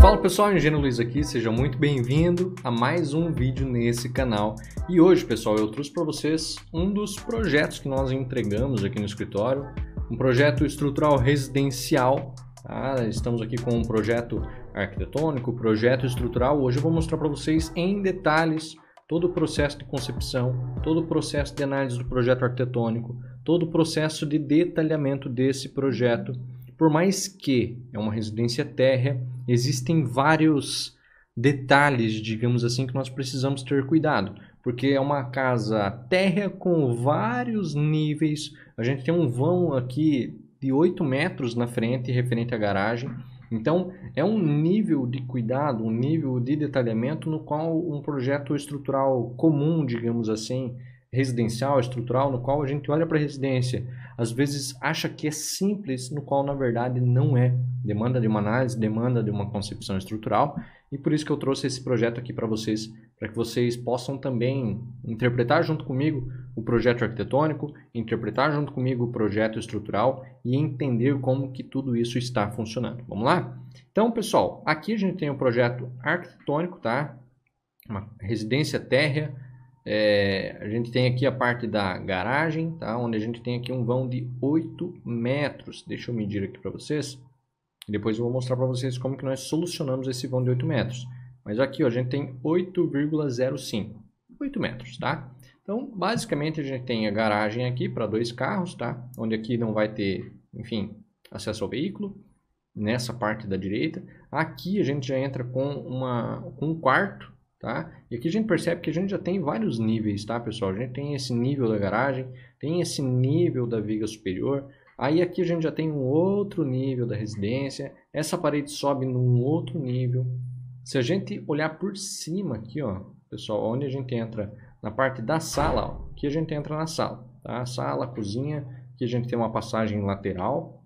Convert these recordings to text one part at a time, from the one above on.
Fala pessoal, Engenheiro Luiz aqui, seja muito bem-vindo a mais um vídeo nesse canal. E hoje, pessoal, eu trouxe para vocês um dos projetos que nós entregamos aqui no escritório, um projeto estrutural residencial. Tá? Estamos aqui com um projeto arquitetônico, projeto estrutural. Hoje eu vou mostrar para vocês em detalhes todo o processo de concepção, todo o processo de análise do projeto arquitetônico, todo o processo de detalhamento desse projeto. Por mais que é uma residência térrea, existem vários detalhes, digamos assim, que nós precisamos ter cuidado. Porque é uma casa térrea com vários níveis. A gente tem um vão aqui de 8 metros na frente, referente à garagem. Então, é um nível de cuidado, um nível de detalhamento no qual um projeto estrutural comum, digamos assim, residencial, estrutural, no qual a gente olha para a residência, às vezes acha que é simples, no qual na verdade não é. Demanda de uma análise, demanda de uma concepção estrutural, e por isso que eu trouxe esse projeto aqui para vocês, para que vocês possam também interpretar junto comigo o projeto arquitetônico, interpretar junto comigo o projeto estrutural e entender como que tudo isso está funcionando. Vamos lá? Então, pessoal, aqui a gente tem o projeto arquitetônico, tá? Uma residência térrea. A gente tem aqui a parte da garagem, tá? Onde a gente tem aqui um vão de 8 metros. Deixa eu medir aqui para vocês. Depois eu vou mostrar para vocês como que nós solucionamos esse vão de 8 metros. Mas aqui ó, a gente tem 8,05. 8 metros, tá? Então, basicamente, a gente tem a garagem aqui para 2 carros, tá? Onde aqui não vai ter, enfim, acesso ao veículo. Nessa parte da direita. Aqui a gente já entra com um quarto. Tá? E aqui a gente percebe que a gente já tem vários níveis, tá, pessoal? A gente tem esse nível da garagem, tem esse nível da viga superior. Aí aqui a gente já tem um outro nível da residência. Essa parede sobe num outro nível. Se a gente olhar por cima aqui, ó, pessoal, onde a gente entra na parte da sala, ó, aqui a gente entra na sala, tá? Sala, cozinha, aqui a gente tem uma passagem lateral.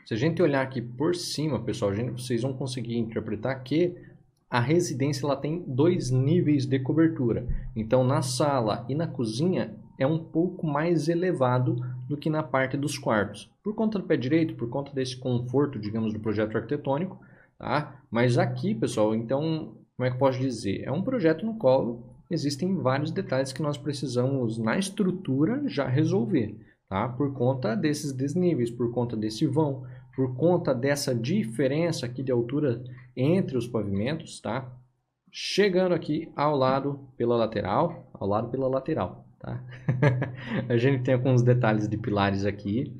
Se a gente olhar aqui por cima, pessoal, vocês vão conseguir interpretar que a residência ela tem 2 níveis de cobertura. Então, na sala e na cozinha é um pouco mais elevado do que na parte dos quartos. Por conta do pé direito, por conta desse conforto, digamos, do projeto arquitetônico. Tá? Mas aqui, pessoal, então, como é que eu posso dizer? É um projeto no qual existem vários detalhes que nós precisamos, na estrutura, já resolver. Tá? Por conta desses desníveis, por conta desse vão, por conta dessa diferença aqui de altura entre os pavimentos, tá? Chegando aqui ao lado pela lateral, tá? A gente tem alguns detalhes de pilares aqui.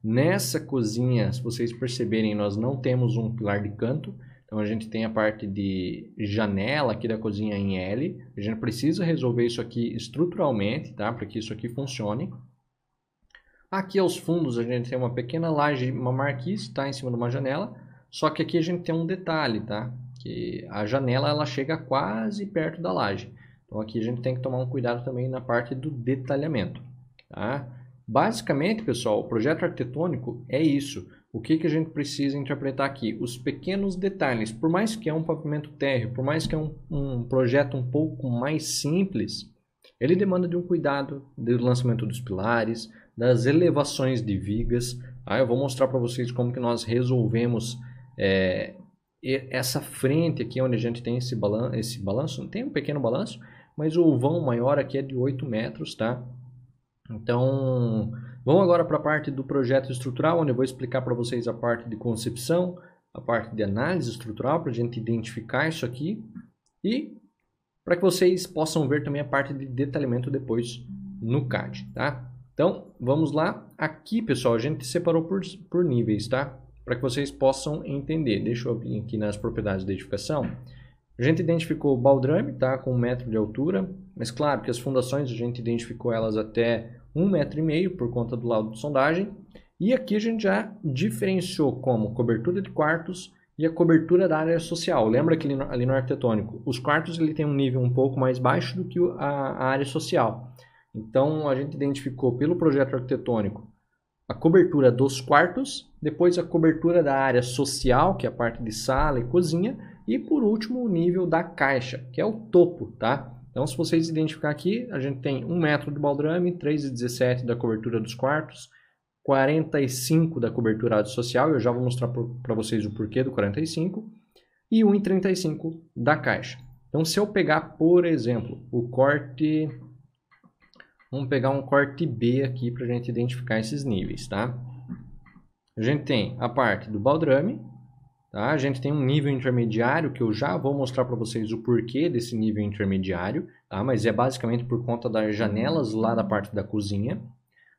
Nessa cozinha, se vocês perceberem, nós não temos um pilar de canto. Então, a gente tem a parte de janela aqui da cozinha em L. A gente precisa resolver isso aqui estruturalmente, tá? Para que isso aqui funcione. Aqui aos fundos, a gente tem uma pequena laje, uma marquise, tá? Em cima de uma janela. Só que aqui a gente tem um detalhe, tá? Que a janela ela chega quase perto da laje. Então aqui a gente tem que tomar um cuidado também na parte do detalhamento, tá? Basicamente, pessoal, o projeto arquitetônico é isso. O que que a gente precisa interpretar aqui? Os pequenos detalhes. Por mais que é um pavimento térreo, por mais que é um projeto um pouco mais simples, ele demanda de um cuidado do lançamento dos pilares, das elevações de vigas. Tá? Eu vou mostrar para vocês como que nós resolvemos essa frente aqui, onde a gente tem esse balanço. Tem um pequeno balanço, mas o vão maior aqui é de 8 metros. Tá? Então, vamos agora para a parte do projeto estrutural, onde eu vou explicar para vocês a parte de concepção, a parte de análise estrutural, para a gente identificar isso aqui. E para que vocês possam ver também a parte de detalhamento depois no CAD, tá? Então, vamos lá. Aqui, pessoal, a gente separou por níveis, tá? Para que vocês possam entender. Deixa eu vir aqui nas propriedades de edificação. A gente identificou o baldrame, tá? Com 1 metro de altura. Mas, claro, que as fundações a gente identificou elas até 1,5 metro por conta do laudo de sondagem. E aqui a gente já diferenciou como cobertura de quartos e a cobertura da área social. Lembra que ali no arquitetônico, os quartos ele tem um nível um pouco mais baixo do que a área social. Então, a gente identificou pelo projeto arquitetônico a cobertura dos quartos, depois a cobertura da área social, que é a parte de sala e cozinha, e por último o nível da caixa, que é o topo, tá? Então, se vocês identificar aqui, a gente tem 1 metro de baldrame, 3,17 da cobertura dos quartos, 45 da cobertura social, eu já vou mostrar para vocês o porquê do 45. e 1,35 da caixa. Então, se eu pegar, por exemplo, o corte... Vamos pegar um corte B aqui para a gente identificar esses níveis, tá? A gente tem a parte do baldrame, tá? A gente tem um nível intermediário, que eu já vou mostrar para vocês o porquê desse nível intermediário, tá? Mas é basicamente por conta das janelas lá da parte da cozinha.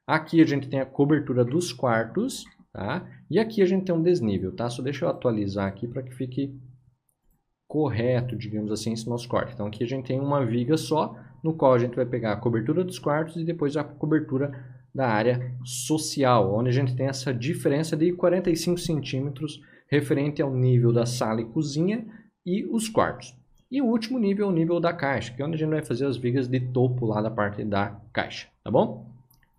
Aqui a gente tem a cobertura dos quartos, tá? E aqui a gente tem um desnível, tá? Só deixa eu atualizar aqui para que fique correto, digamos assim, esse nosso corte. Então aqui a gente tem uma viga só, no qual a gente vai pegar a cobertura dos quartos e depois a cobertura da área social, onde a gente tem essa diferença de 45 centímetros referente ao nível da sala e cozinha e os quartos. E o último nível é o nível da caixa, que é onde a gente vai fazer as vigas de topo lá da parte da caixa, tá bom?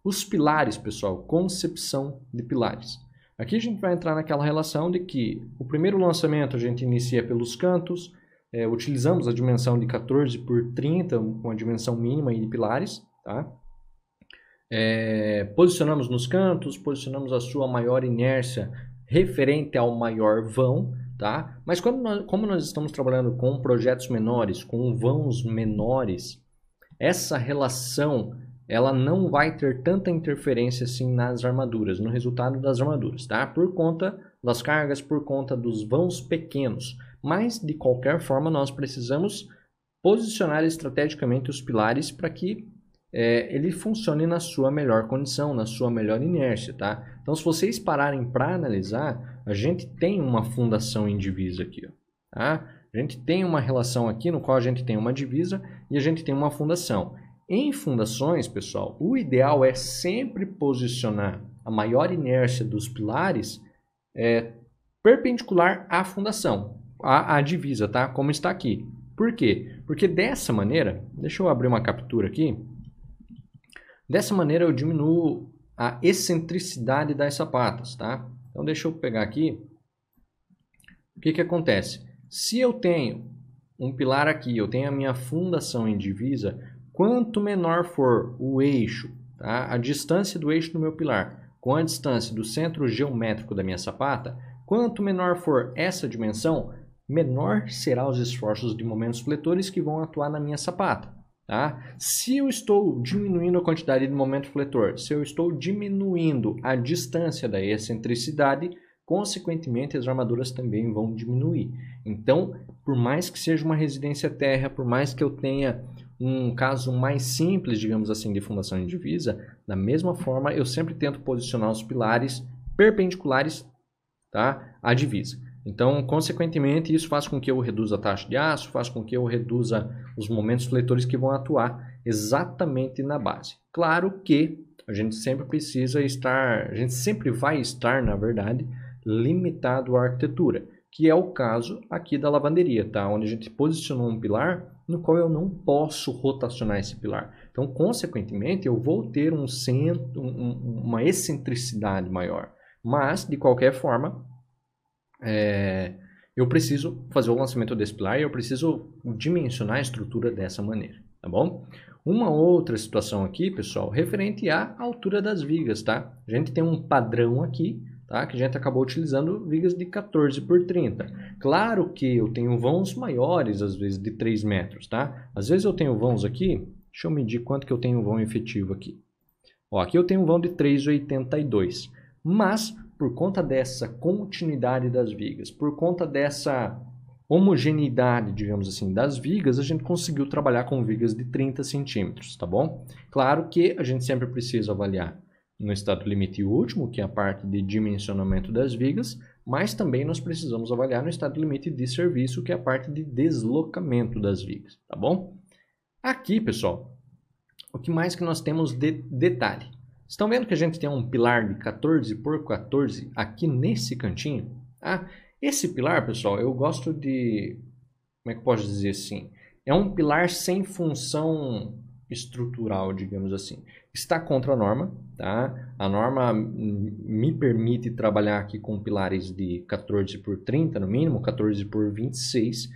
Os pilares, pessoal, concepção de pilares. Aqui a gente vai entrar naquela relação de que o primeiro lançamento a gente inicia pelos cantos, utilizamos a dimensão de 14 por 30, com a dimensão mínima de pilares, tá? Posicionamos nos cantos, posicionamos a sua maior inércia referente ao maior vão, tá? Mas como nós estamos trabalhando com projetos menores, com vãos menores, essa relação ela não vai ter tanta interferência assim nas armaduras, no resultado das armaduras, tá? Por conta das cargas, por conta dos vãos pequenos. Mas, de qualquer forma, nós precisamos posicionar estrategicamente os pilares para que ele funcione na sua melhor condição, na sua melhor inércia, tá? Então, se vocês pararem para analisar, a gente tem uma fundação em divisa aqui, ó, tá? A gente tem uma relação aqui no qual a gente tem uma divisa e a gente tem uma fundação. Em fundações, pessoal, o ideal é sempre posicionar a maior inércia dos pilares perpendicular à fundação, à divisa, tá? Como está aqui. Por quê? Porque dessa maneira, deixa eu abrir uma captura aqui, dessa maneira eu diminuo a excentricidade das sapatas, tá? Então deixa eu pegar aqui, o que acontece? Se eu tenho um pilar aqui, eu tenho a minha fundação em divisa, quanto menor for o eixo, tá? A distância do eixo do meu pilar com a distância do centro geométrico da minha sapata, quanto menor for essa dimensão, menor serão os esforços de momentos fletores que vão atuar na minha sapata, tá? Se eu estou diminuindo a quantidade de momento fletor, se eu estou diminuindo a distância da excentricidade, consequentemente as armaduras também vão diminuir. Então, por mais que seja uma residência terra, por mais que eu tenha um caso mais simples, digamos assim, de fundação em divisa, da mesma forma eu sempre tento posicionar os pilares perpendiculares, tá, à divisa. Então, consequentemente, isso faz com que eu reduza a taxa de aço, faz com que eu reduza os momentos fletores que vão atuar exatamente na base. Claro que a gente sempre precisa estar, a gente sempre vai estar, na verdade, limitado à arquitetura, que é o caso aqui da lavanderia, tá? Onde a gente posicionou um pilar no qual eu não posso rotacionar esse pilar. Então, consequentemente, eu vou ter uma excentricidade maior. Mas, de qualquer forma, eu preciso fazer o lançamento desse pilar e eu preciso dimensionar a estrutura dessa maneira, tá bom? Uma outra situação aqui, pessoal, referente à altura das vigas, tá? A gente tem um padrão aqui, tá? Que a gente acabou utilizando vigas de 14 por 30. Claro que eu tenho vãos maiores, às vezes de 3 metros, tá? Às vezes eu tenho vãos aqui, deixa eu medir quanto que eu tenho vão efetivo aqui. Ó, aqui eu tenho um vão de 3,82, mas por conta dessa continuidade das vigas, por conta dessa homogeneidade, digamos assim, das vigas, a gente conseguiu trabalhar com vigas de 30 centímetros, tá bom? Claro que a gente sempre precisa avaliar no estado limite último, que é a parte de dimensionamento das vigas, mas também nós precisamos avaliar no estado limite de serviço, que é a parte de deslocamento das vigas, tá bom? Aqui, pessoal, o que mais que nós temos de detalhe? Estão vendo que a gente tem um pilar de 14 por 14 aqui nesse cantinho? Ah, esse pilar, pessoal, eu gosto de... Como é que eu posso dizer assim? É um pilar sem função estrutural, digamos assim. Está contra a norma, tá? A norma me permite trabalhar aqui com pilares de 14 por 30, no mínimo, 14 por 26.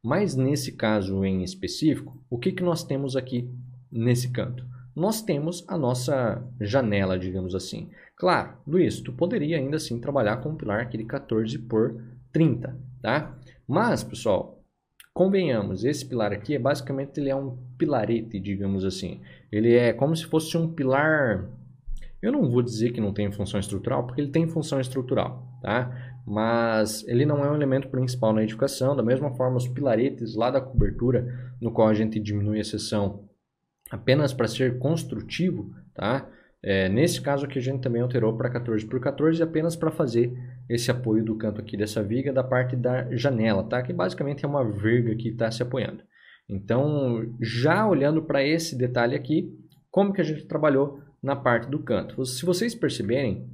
Mas nesse caso em específico, o que nós temos aqui nesse canto? Nós temos a nossa janela, digamos assim. Claro, Luiz, tu poderia ainda assim trabalhar com um pilar aqui de 14 por 30. tá? Mas, pessoal, convenhamos, esse pilar aqui basicamente ele é um pilarete, digamos assim. Ele é como se fosse um pilar. Eu não vou dizer que não tem função estrutural, porque ele tem função estrutural, tá? Mas ele não é um elemento principal na edificação. Da mesma forma, os pilaretes lá da cobertura, no qual a gente diminui a seção apenas para ser construtivo, tá? Nesse caso aqui a gente também alterou para 14 por 14 apenas para fazer esse apoio do canto aqui dessa viga da parte da janela, tá? Que basicamente é uma verga que está se apoiando. Então, já olhando para esse detalhe aqui, como que a gente trabalhou na parte do canto? Se vocês perceberem,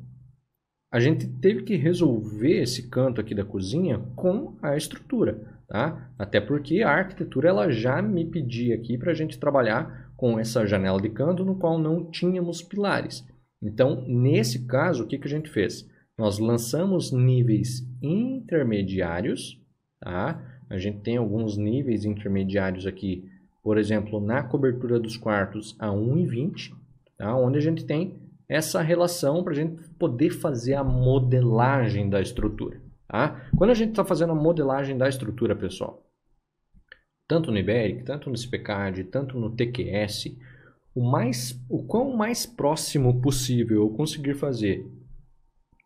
a gente teve que resolver esse canto aqui da cozinha com a estrutura, tá? Até porque a arquitetura ela já me pedia aqui para a gente trabalhar com essa janela de canto no qual não tínhamos pilares. Então, nesse caso, o que a gente fez? Nós lançamos níveis intermediários, tá? A gente tem alguns níveis intermediários aqui, por exemplo, na cobertura dos quartos a 1,20, tá? Onde a gente tem essa relação para a gente poder fazer a modelagem da estrutura. Tá? Quando a gente está fazendo a modelagem da estrutura, pessoal, tanto no Iberic, tanto no SPCAD, tanto no TQS, o quão mais próximo possível eu conseguir fazer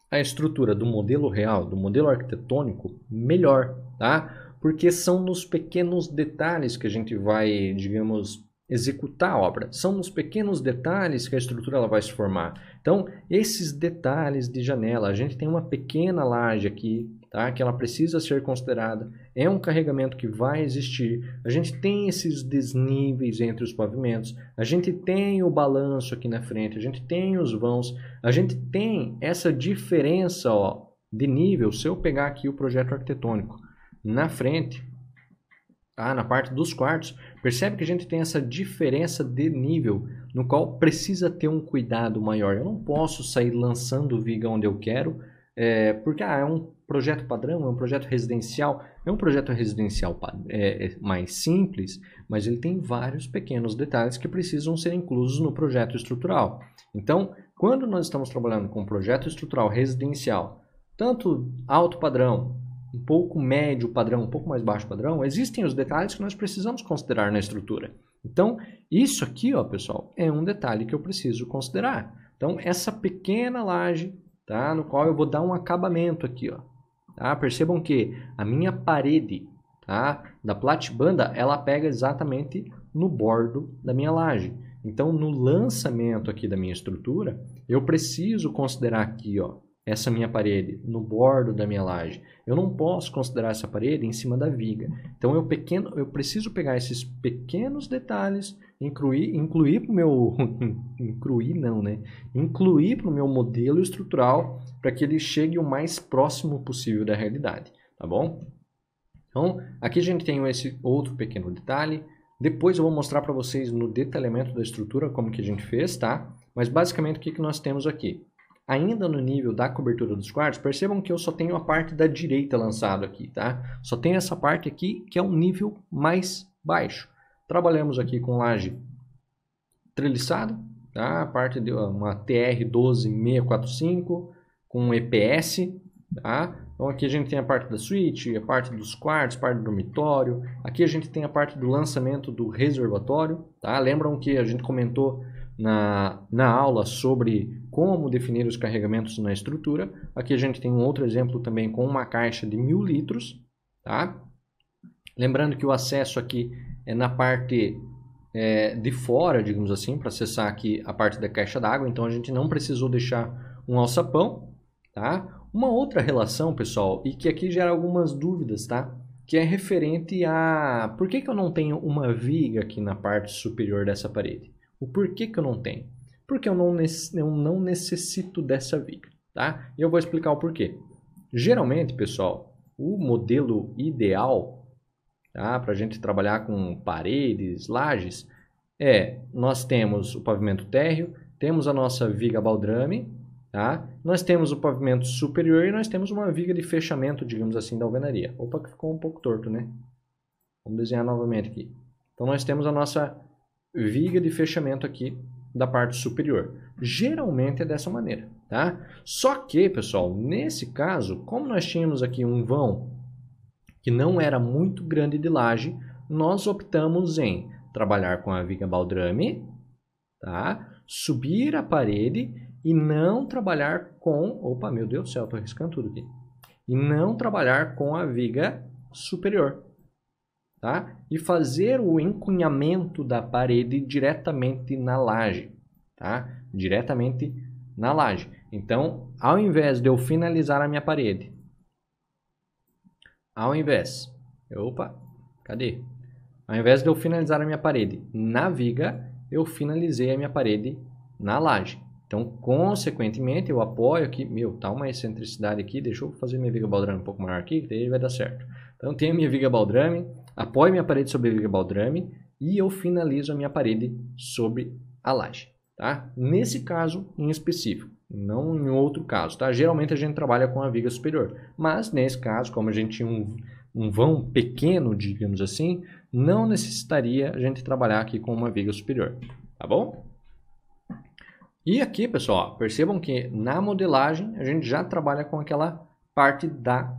a estrutura do modelo real, do modelo arquitetônico, melhor, tá? Porque são nos pequenos detalhes que a gente vai, digamos, executar a obra. São nos pequenos detalhes que a estrutura ela vai se formar. Então, esses detalhes de janela, a gente tem uma pequena laje aqui, tá? Que ela precisa ser considerada. É um carregamento que vai existir. A gente tem esses desníveis entre os pavimentos. A gente tem o balanço aqui na frente. A gente tem os vãos. A gente tem essa diferença, ó, de nível. Se eu pegar aqui o projeto arquitetônico na frente, tá? Na parte dos quartos, percebe que a gente tem essa diferença de nível, no qual precisa ter um cuidado maior. Eu não posso sair lançando viga onde eu quero, porque é um projeto padrão, é um projeto residencial. É um projeto residencial mais simples, mas ele tem vários pequenos detalhes que precisam ser inclusos no projeto estrutural. Então, quando nós estamos trabalhando com um projeto estrutural residencial, tanto alto padrão, um pouco médio padrão, um pouco mais baixo padrão, existem os detalhes que nós precisamos considerar na estrutura. Então, isso aqui, ó, pessoal, é um detalhe que eu preciso considerar. Então, essa pequena laje, tá, no qual eu vou dar um acabamento aqui, ó, tá? Percebam que a minha parede, tá, da platibanda, ela pega exatamente no bordo da minha laje. Então, no lançamento aqui da minha estrutura, eu preciso considerar aqui, ó, essa minha parede no bordo da minha laje. Eu não posso considerar essa parede em cima da viga. Então eu preciso pegar esses pequenos detalhes, incluir para o meu incluir para o meu modelo estrutural para que ele chegue o mais próximo possível da realidade, tá bom? Então aqui a gente tem esse outro pequeno detalhe. Depois eu vou mostrar para vocês no detalhamento da estrutura como que a gente fez, tá? Mas basicamente o que nós temos aqui? Ainda no nível da cobertura dos quartos, percebam que eu só tenho a parte da direita lançado aqui, tá? Só tenho essa parte aqui que é um nível mais baixo. Trabalhamos aqui com laje treliçada, tá? A parte de uma TR12645 com EPS, tá? Então aqui a gente tem a parte da suíte, a parte dos quartos, a parte do dormitório. Aqui a gente tem a parte do lançamento do reservatório, tá? Lembram que a gente comentou na aula sobre como definir os carregamentos na estrutura. Aqui a gente tem um outro exemplo também com uma caixa de 1000 litros, tá? Lembrando que o acesso aqui é na parte de fora, digamos assim, para acessar aqui a parte da caixa d'água, então a gente não precisou deixar um alçapão, tá? Uma outra relação, pessoal, e que aqui gera algumas dúvidas, tá? Que é referente a por que eu não tenho uma viga aqui na parte superior dessa parede? O porquê que eu não tenho? Porque eu não necessito dessa viga, tá? E eu vou explicar o porquê. Geralmente, pessoal, o modelo ideal, tá, para a gente trabalhar com paredes, lajes, nós temos o pavimento térreo, temos a nossa viga baldrame, tá? Nós temos o pavimento superior e nós temos uma viga de fechamento, digamos assim, da alvenaria. Opa, que ficou um pouco torto, né? Vamos desenhar novamente aqui. Então nós temos a nossa viga de fechamento aqui da parte superior. Geralmente é dessa maneira, tá? Só que, pessoal, nesse caso, como nós tínhamos aqui um vão que não era muito grande de laje, nós optamos em trabalhar com a viga baldrame, tá? Subir a parede e não trabalhar com... Opa, meu Deus do céu, estou arriscando tudo aqui. E não trabalhar com a viga superior, tá? E fazer o encunhamento da parede diretamente na laje, tá? Diretamente na laje. Então, ao invés de eu finalizar a minha parede, ao invés de eu finalizar a minha parede na viga, eu finalizei a minha parede na laje. Então, consequentemente, eu apoio aqui, tá uma excentricidade aqui, deixa eu fazer minha viga baldrame um pouco maior aqui, que daí vai dar certo. Então, eu tenho a minha viga baldrame, apoio minha parede sobre a viga baldrame e eu finalizo a minha parede sobre a laje, tá? Nesse caso em específico, não em outro caso, tá? Geralmente a gente trabalha com a viga superior, mas nesse caso, como a gente tinha um vão pequeno, digamos assim, não necessitaria a gente trabalhar aqui com uma viga superior, tá bom? E aqui, pessoal, percebam que na modelagem a gente já trabalha com aquela parte da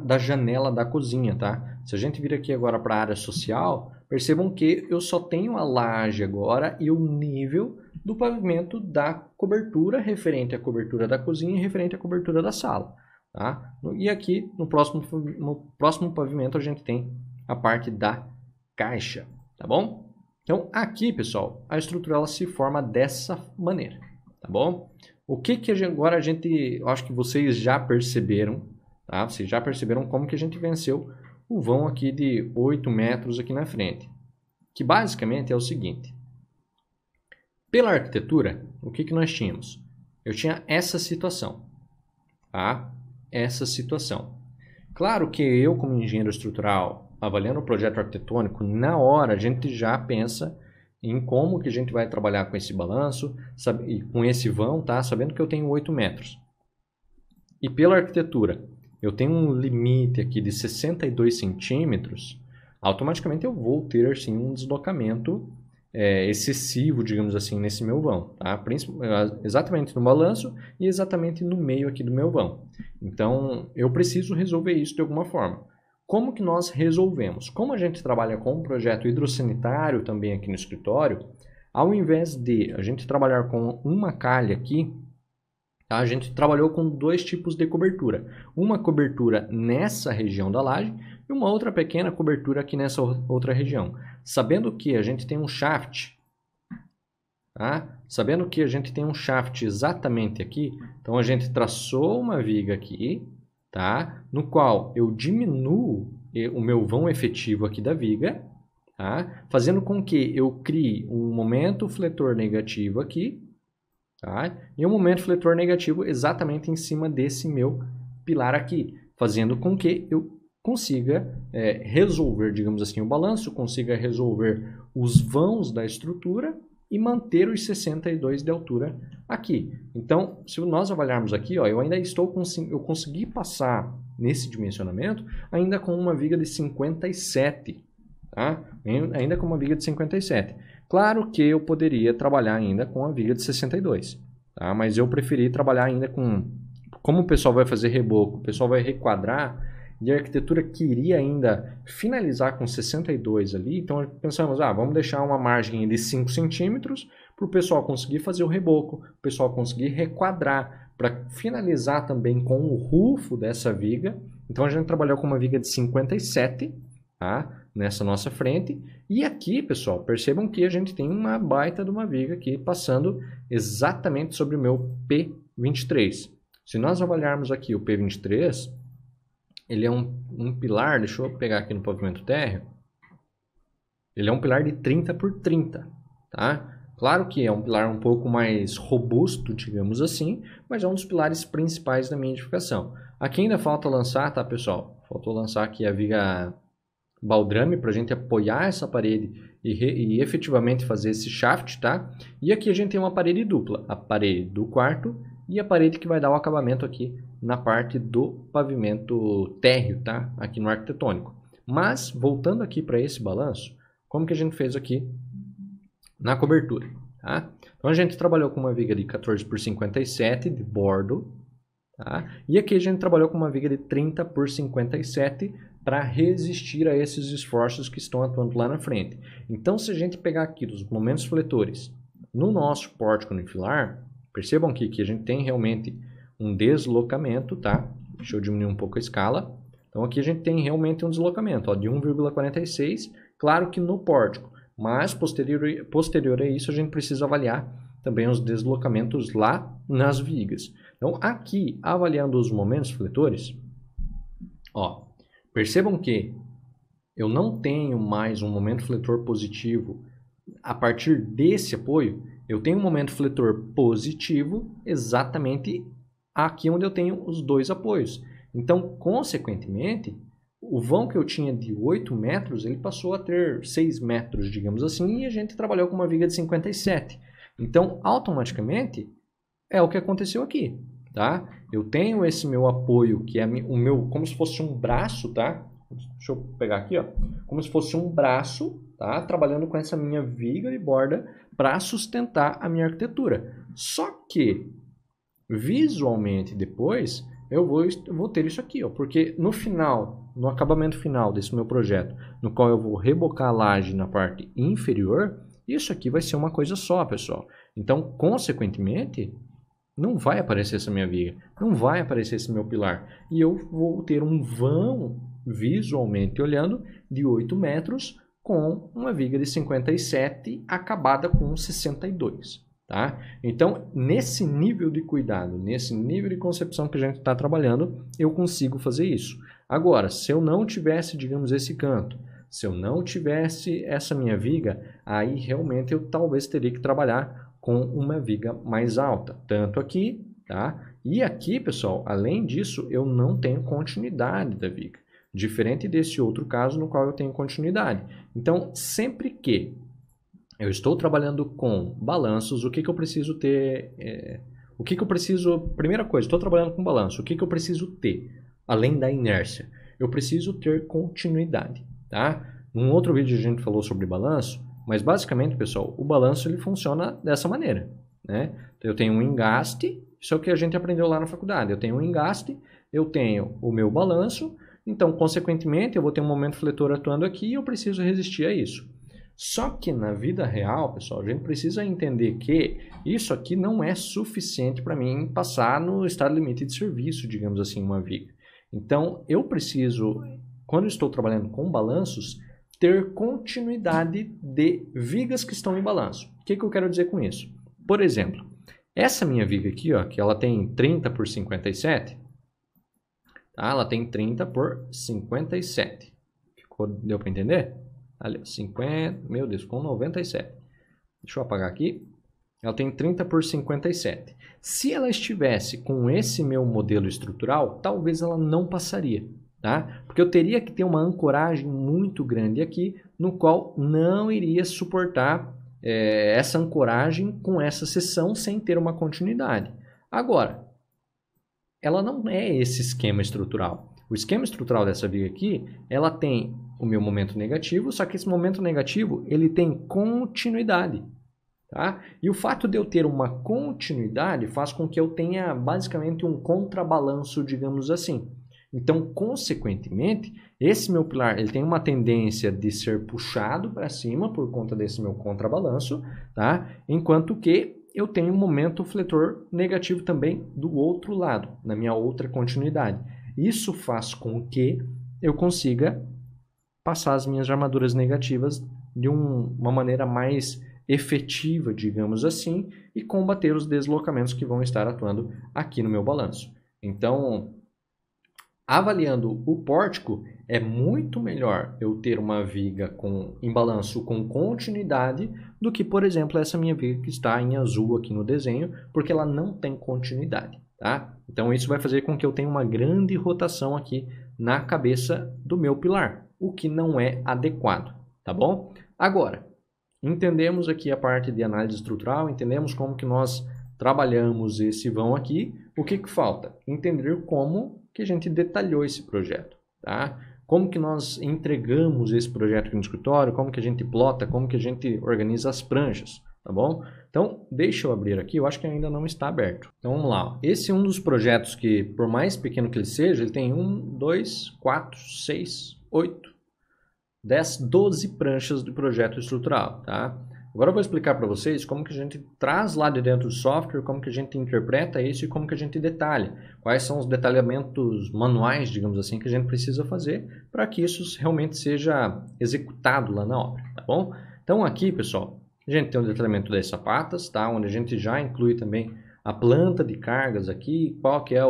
da janela da cozinha, tá? Se a gente vir aqui agora para a área social, percebam que eu só tenho a laje agora e o nível do pavimento da cobertura referente à cobertura da cozinha e referente à cobertura da sala, tá? E aqui no próximo pavimento a gente tem a parte da caixa, tá bom? Então aqui, pessoal, a estrutura ela se forma dessa maneira, tá bom? O que agora eu acho que vocês já perceberam, tá? Vocês já perceberam como que a gente venceu o vão aqui de 8 metros aqui na frente, que basicamente é o seguinte. Pela arquitetura, o que nós tínhamos? Eu tinha essa situação, tá? Essa situação. Claro que eu, como engenheiro estrutural, avaliando o projeto arquitetônico, na hora a gente já pensa em como que a gente vai trabalhar com esse balanço e com esse vão, tá? Sabendo que eu tenho 8 metros. E pela arquitetura, eu tenho um limite aqui de 62 centímetros, automaticamente eu vou ter sim um deslocamento excessivo, digamos assim, nesse meu vão, tá? Exatamente no balanço e exatamente no meio aqui do meu vão. Então, eu preciso resolver isso de alguma forma. Como que nós resolvemos? Como a gente trabalha com um projeto hidrossanitário também aqui no escritório, ao invés de a gente trabalhar com uma calha aqui, tá? A gente trabalhou com dois tipos de cobertura. Uma cobertura nessa região da laje e uma outra pequena cobertura aqui nessa outra região. Sabendo que a gente tem um shaft, tá? Sabendo que a gente tem um shaft exatamente aqui, então a gente traçou uma viga aqui, tá? No qual eu diminuo o meu vão efetivo aqui da viga, tá? Fazendo com que eu crie um momento fletor negativo aqui, tá? E um momento fletor negativo exatamente em cima desse meu pilar aqui, fazendo com que eu consiga resolver, digamos assim, o balanço, consiga resolver os vãos da estrutura e manter os 62 de altura aqui. Então, se nós avaliarmos aqui, ó, eu ainda eu consegui passar nesse dimensionamento ainda com uma viga de 57, tá? Ainda com uma viga de 57. Claro que eu poderia trabalhar ainda com a viga de 62, tá? Mas eu preferi trabalhar ainda com... Como o pessoal vai fazer reboco, o pessoal vai requadrar, e a arquitetura queria ainda finalizar com 62 ali, então pensamos, vamos deixar uma margem de 5 centímetros para o pessoal conseguir fazer o reboco, o pessoal conseguir requadrar, para finalizar também com o rufo dessa viga. Então a gente trabalhou com uma viga de 57, tá? Nessa nossa frente, e aqui, pessoal, percebam que a gente tem uma baita de uma viga aqui passando exatamente sobre o meu P23. Se nós avaliarmos aqui o P23, ele é um pilar, deixa eu pegar aqui no pavimento térreo, ele é um pilar de 30 por 30, tá? Claro que é um pilar um pouco mais robusto, digamos assim, mas é um dos pilares principais da minha edificação. Aqui ainda falta lançar, tá, pessoal? Faltou lançar aqui a viga baldrame para a gente apoiar essa parede e efetivamente fazer esse shaft, tá? E aqui a gente tem uma parede dupla, a parede do quarto e a parede que vai dar o acabamento aqui na parte do pavimento térreo, tá? Aqui no arquitetônico. Mas, voltando aqui para esse balanço, como que a gente fez aqui na cobertura, tá? Então, a gente trabalhou com uma viga de 14 por 57 de bordo, tá? E aqui a gente trabalhou com uma viga de 30 por 57 para resistir a esses esforços que estão atuando lá na frente. Então, se a gente pegar aqui dos momentos fletores no nosso pórtico unifilar, percebam aqui que a gente tem realmente um deslocamento, tá? Deixa eu diminuir um pouco a escala. Então, aqui a gente tem realmente um deslocamento, ó, de 1,46, claro que no pórtico, mas posterior a isso a gente precisa avaliar também os deslocamentos lá nas vigas. Então, aqui, avaliando os momentos fletores, ó, percebam que eu não tenho mais um momento fletor positivo a partir desse apoio. Eu tenho um momento fletor positivo exatamente aqui onde eu tenho os dois apoios. Então, consequentemente, o vão que eu tinha de 8 metros, ele passou a ter 6 metros, digamos assim, e a gente trabalhou com uma viga de 57. Então, automaticamente, é o que aconteceu aqui, tá? Eu tenho esse meu apoio, que é o meu, como se fosse um braço, tá? Deixa eu pegar aqui, ó. Como se fosse um braço, tá? Trabalhando com essa minha viga de borda para sustentar a minha arquitetura. Só que, visualmente, depois, eu vou ter isso aqui, ó, porque no final, no acabamento final desse meu projeto, no qual eu vou rebocar a laje na parte inferior, isso aqui vai ser uma coisa só, pessoal. Então, consequentemente, não vai aparecer essa minha viga, não vai aparecer esse meu pilar. E eu vou ter um vão, visualmente olhando, de 8 metros com uma viga de 57 acabada com 62. Tá? Então, nesse nível de cuidado, nesse nível de concepção que a gente está trabalhando, eu consigo fazer isso. Agora, se eu não tivesse, digamos, esse canto, se eu não tivesse essa minha viga, aí realmente eu talvez teria que trabalhar com uma viga mais alta. Tanto aqui, tá? E aqui, pessoal, além disso, eu não tenho continuidade da viga. Diferente desse outro caso no qual eu tenho continuidade. Então, sempre que eu estou trabalhando com balanços, o que eu preciso ter? Primeira coisa, estou trabalhando com balanço, o que eu preciso ter? Além da inércia, eu preciso ter continuidade, tá? Num outro vídeo a gente falou sobre balanço, mas basicamente, pessoal, o balanço ele funciona dessa maneira, né? Então, eu tenho um engaste, isso é o que a gente aprendeu lá na faculdade. Eu tenho um engaste, eu tenho o meu balanço, então, consequentemente, eu vou ter um momento fletor atuando aqui e eu preciso resistir a isso. Só que na vida real, pessoal, a gente precisa entender que isso aqui não é suficiente para mim passar no estado limite de serviço, digamos assim, uma viga. Então, eu preciso, quando estou trabalhando com balanços, ter continuidade de vigas que estão em balanço. O que eu quero dizer com isso? Por exemplo, essa minha viga aqui, ó, que ela tem 30 por 57, tá? Ela tem 30 por 57. Deu para entender? Ali, 50, meu Deus, com 97. Deixa eu apagar aqui. Ela tem 30 por 57. Se ela estivesse com esse meu modelo estrutural, talvez ela não passaria, tá? Porque eu teria que ter uma ancoragem muito grande aqui, no qual não iria suportar essa ancoragem com essa seção sem ter uma continuidade. Agora, ela não é esse esquema estrutural. O esquema estrutural dessa viga aqui, ela tem o meu momento negativo, só que esse momento negativo, ele tem continuidade, tá? E o fato de eu ter uma continuidade faz com que eu tenha basicamente um contrabalanço, digamos assim. Então, consequentemente, esse meu pilar, ele tem uma tendência de ser puxado para cima por conta desse meu contrabalanço, tá? Enquanto que eu tenho um momento fletor negativo também do outro lado, na minha outra continuidade. Isso faz com que eu consiga passar as minhas armaduras negativas de uma maneira mais efetiva, digamos assim, e combater os deslocamentos que vão estar atuando aqui no meu balanço. Então, avaliando o pórtico, é muito melhor eu ter uma viga em balanço com continuidade do que, por exemplo, essa minha viga que está em azul aqui no desenho, porque ela não tem continuidade, tá? Então, isso vai fazer com que eu tenha uma grande rotação aqui na cabeça do meu pilar, o que não é adequado, tá bom? Agora, entendemos aqui a parte de análise estrutural, entendemos como que nós trabalhamos esse vão aqui. O que falta? Entender como que a gente detalhou esse projeto, tá? Como que nós entregamos esse projeto aqui no escritório, como que a gente plota, como que a gente organiza as pranchas, tá bom? Então, deixa eu abrir aqui, eu acho que ainda não está aberto. Então, vamos lá. Esse é um dos projetos que, por mais pequeno que ele seja, ele tem 1, 2, 4, 6, 8, 10, 12 pranchas de projeto estrutural, tá? Agora eu vou explicar para vocês como que a gente traz lá de dentro do software, como que a gente interpreta isso e como que a gente detalha. Quais são os detalhamentos manuais, digamos assim, que a gente precisa fazer para que isso realmente seja executado lá na obra, tá bom? Então aqui, pessoal, a gente tem o detalhamento das sapatas, tá? Onde a gente já inclui também a planta de cargas aqui, qual que é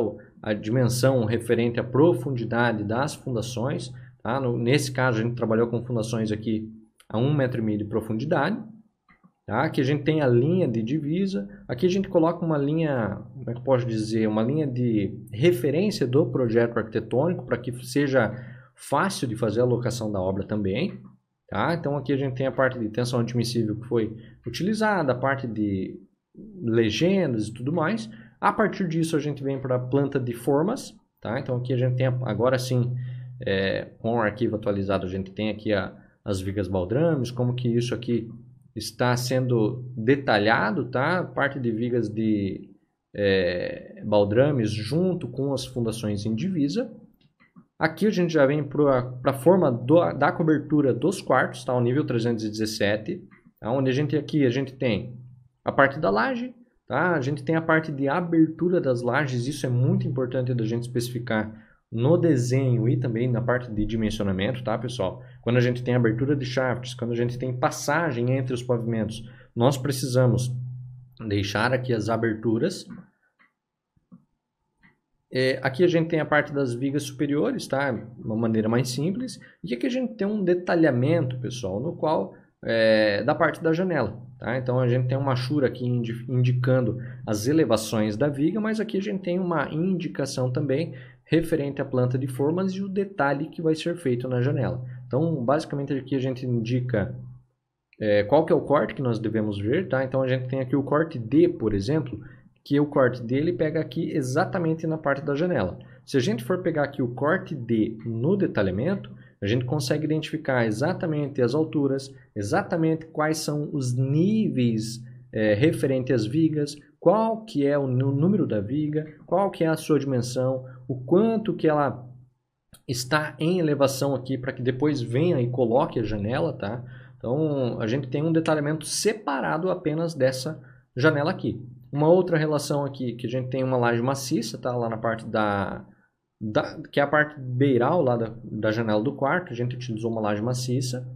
a dimensão referente à profundidade das fundações, tá? Nesse caso a gente trabalhou com fundações aqui a 1,5 m de profundidade. Tá? Aqui a gente tem a linha de divisa, aqui a gente coloca uma linha, como é que eu posso dizer, uma linha de referência do projeto arquitetônico para que seja fácil de fazer a locação da obra também. Tá? Então aqui a gente tem a parte de tensão admissível que foi utilizada, a parte de legendas e tudo mais. A partir disso a gente vem para a planta de formas. Tá? Então aqui a gente tem, agora sim, com o arquivo atualizado, a gente tem aqui as vigas baldrames, como que isso aqui está sendo detalhado, tá? Parte de vigas de baldrames junto com as fundações em divisa. Aqui a gente já vem para a forma da cobertura dos quartos, tá? O nível 317, tá? Onde a gente tem a parte da laje, tá? A gente tem a parte de abertura das lajes, isso é muito importante da gente especificar no desenho e também na parte de dimensionamento, tá, pessoal? Quando a gente tem abertura de shafts, quando a gente tem passagem entre os pavimentos, nós precisamos deixar aqui as aberturas. Aqui a gente tem a parte das vigas superiores, tá? De uma maneira mais simples. E aqui a gente tem um detalhamento, pessoal, no qual da parte da janela, tá? Então a gente tem uma machura aqui indicando as elevações da viga, mas aqui a gente tem uma indicação também referente à planta de formas e o detalhe que vai ser feito na janela. Então, basicamente aqui a gente indica qual que é o corte que nós devemos ver, tá? Então a gente tem aqui o corte D, por exemplo, que o corte D ele pega aqui exatamente na parte da janela. Se a gente for pegar aqui o corte D no detalhamento, a gente consegue identificar exatamente as alturas, exatamente quais são os níveis referente às vigas, qual que é o número da viga, qual que é a sua dimensão, o quanto que ela está em elevação aqui para que depois venha e coloque a janela, tá? Então a gente tem um detalhamento separado apenas dessa janela aqui. Uma outra relação aqui que a gente tem uma laje maciça, tá? Lá na parte que é a parte beiral lá da janela do quarto, a gente utilizou uma laje maciça.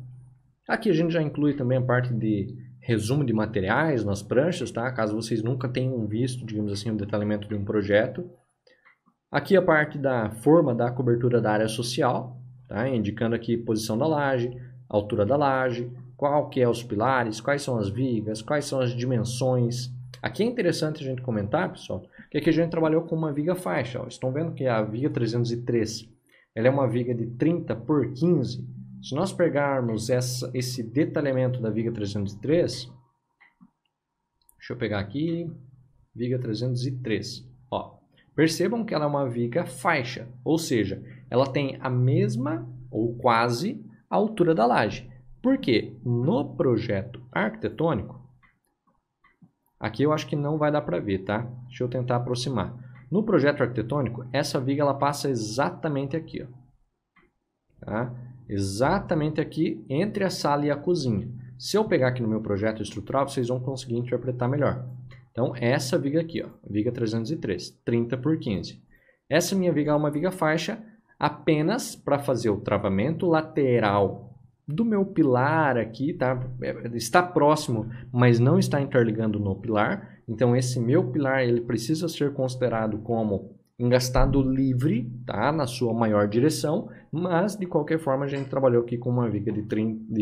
Aqui a gente já inclui também a parte de resumo de materiais nas pranchas, tá? Caso vocês nunca tenham visto, digamos assim, o detalhamento de um projeto. Aqui a parte da forma da cobertura da área social, tá? Indicando aqui posição da laje, altura da laje, qual que é os pilares, quais são as vigas, quais são as dimensões. Aqui é interessante a gente comentar, pessoal, que aqui a gente trabalhou com uma viga faixa. Ó. Estão vendo que a viga 303 ela é uma viga de 30 por 15. Se nós pegarmos esse detalhamento da viga 303, deixa eu pegar aqui, viga 303. Ó, percebam que ela é uma viga faixa, ou seja, ela tem a mesma ou quase a altura da laje. Por quê? No projeto arquitetônico, aqui eu acho que não vai dar para ver, tá? Deixa eu tentar aproximar. No projeto arquitetônico, essa viga ela passa exatamente aqui, ó. Tá? Exatamente aqui entre a sala e a cozinha. Se eu pegar aqui no meu projeto estrutural, vocês vão conseguir interpretar melhor. Então, essa viga aqui, ó, viga 303, 30 por 15. Essa minha viga é uma viga faixa apenas para fazer o travamento lateral do meu pilar aqui, tá? Está próximo, mas não está interligando no pilar. Então, esse meu pilar ele precisa ser considerado como engastado livre, tá? Na sua maior direção, mas de qualquer forma a gente trabalhou aqui com uma viga de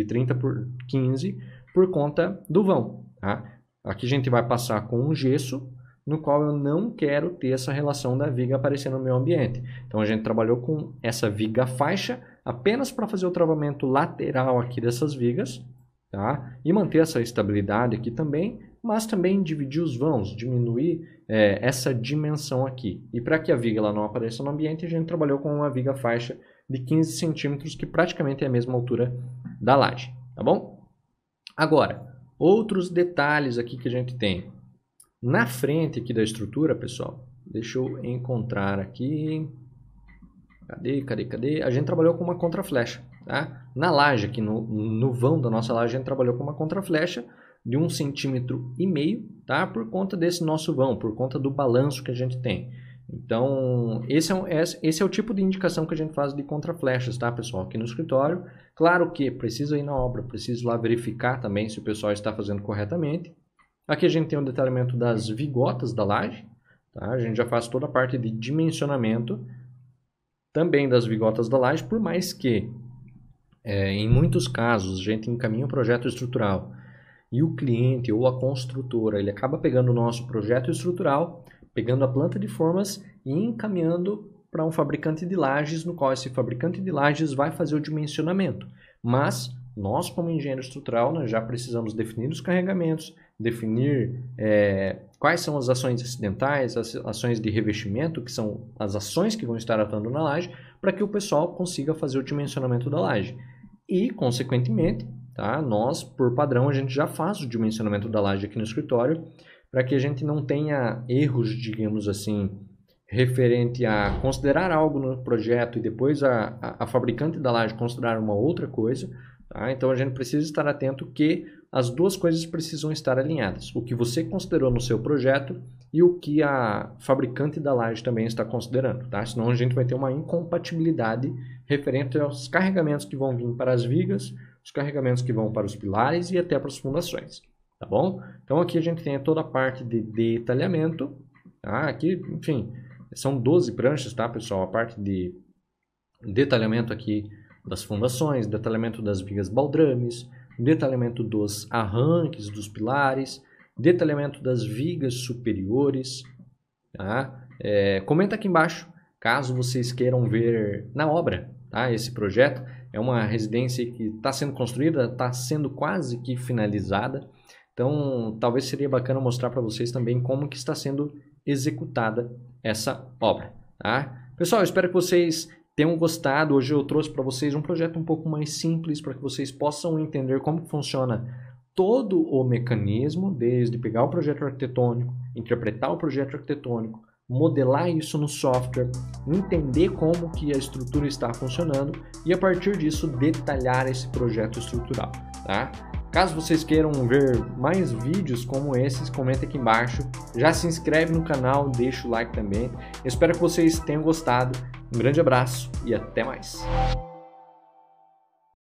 30 por 15 por conta do vão, tá? Aqui a gente vai passar com um gesso, no qual eu não quero ter essa relação da viga aparecendo no meu ambiente. Então a gente trabalhou com essa viga faixa apenas para fazer o travamento lateral aqui dessas vigas, tá? E manter essa estabilidade aqui também, mas também dividir os vãos, diminuir essa dimensão aqui. E para que a viga ela não apareça no ambiente, a gente trabalhou com uma viga faixa de 15 centímetros, que praticamente é a mesma altura da laje, tá bom? Agora, Outros detalhes aqui que a gente tem. Na frente aqui da estrutura, pessoal, deixa eu encontrar aqui. Cadê? A gente trabalhou com uma contraflecha, tá? Na laje, aqui no vão da nossa laje, a gente trabalhou com uma contraflecha de 1,5 cm, tá? Por conta desse nosso vão, por conta do balanço que a gente tem. Então, esse é o tipo de indicação que a gente faz de contraflechas, tá, pessoal? Aqui no escritório. Claro que precisa ir na obra, preciso lá verificar também se o pessoal está fazendo corretamente. Aqui a gente tem o detalhamento das vigotas da laje, tá? A gente já faz toda a parte de dimensionamento também das vigotas da laje, por mais que em muitos casos a gente encaminha um projeto estrutural e o cliente ou a construtora ele acaba pegando o nosso projeto estrutural, pegando a planta de formas e encaminhando para um fabricante de lajes, no qual esse fabricante de lajes vai fazer o dimensionamento. Mas nós, como engenheiro estrutural, nós já precisamos definir os carregamentos, definir quais são as ações acidentais, as ações de revestimento, que são as ações que vão estar atuando na laje, para que o pessoal consiga fazer o dimensionamento da laje. E, consequentemente, tá, nós, por padrão, a gente já faz o dimensionamento da laje aqui no escritório, para que a gente não tenha erros, digamos assim, referente a considerar algo no projeto e depois a fabricante da laje considerar uma outra coisa. Tá? Então, a gente precisa estar atento que as duas coisas precisam estar alinhadas. O que você considerou no seu projeto e o que a fabricante da laje também está considerando. Tá? Senão, a gente vai ter uma incompatibilidade referente aos carregamentos que vão vir para as vigas, os carregamentos que vão para os pilares e até para as fundações. Tá bom? Então, aqui a gente tem toda a parte de detalhamento. Tá? Aqui, enfim, são 12 pranchas, tá, pessoal? A parte de detalhamento aqui das fundações, detalhamento das vigas baldrames, detalhamento dos arranques dos pilares, detalhamento das vigas superiores. Tá? Comenta aqui embaixo, caso vocês queiram ver na obra, tá? Esse projeto é uma residência que está sendo construída, está sendo quase que finalizada. Então, talvez seria bacana mostrar para vocês também como que está sendo executada essa obra. Tá? Pessoal, eu espero que vocês tenham gostado. Hoje eu trouxe para vocês um projeto um pouco mais simples para que vocês possam entender como funciona todo o mecanismo, desde pegar o projeto arquitetônico, interpretar o projeto arquitetônico, modelar isso no software, entender como que a estrutura está funcionando e a partir disso detalhar esse projeto estrutural. Tá? Caso vocês queiram ver mais vídeos como esses, comenta aqui embaixo. Já se inscreve no canal, deixa o like também. Eu espero que vocês tenham gostado. Um grande abraço e até mais.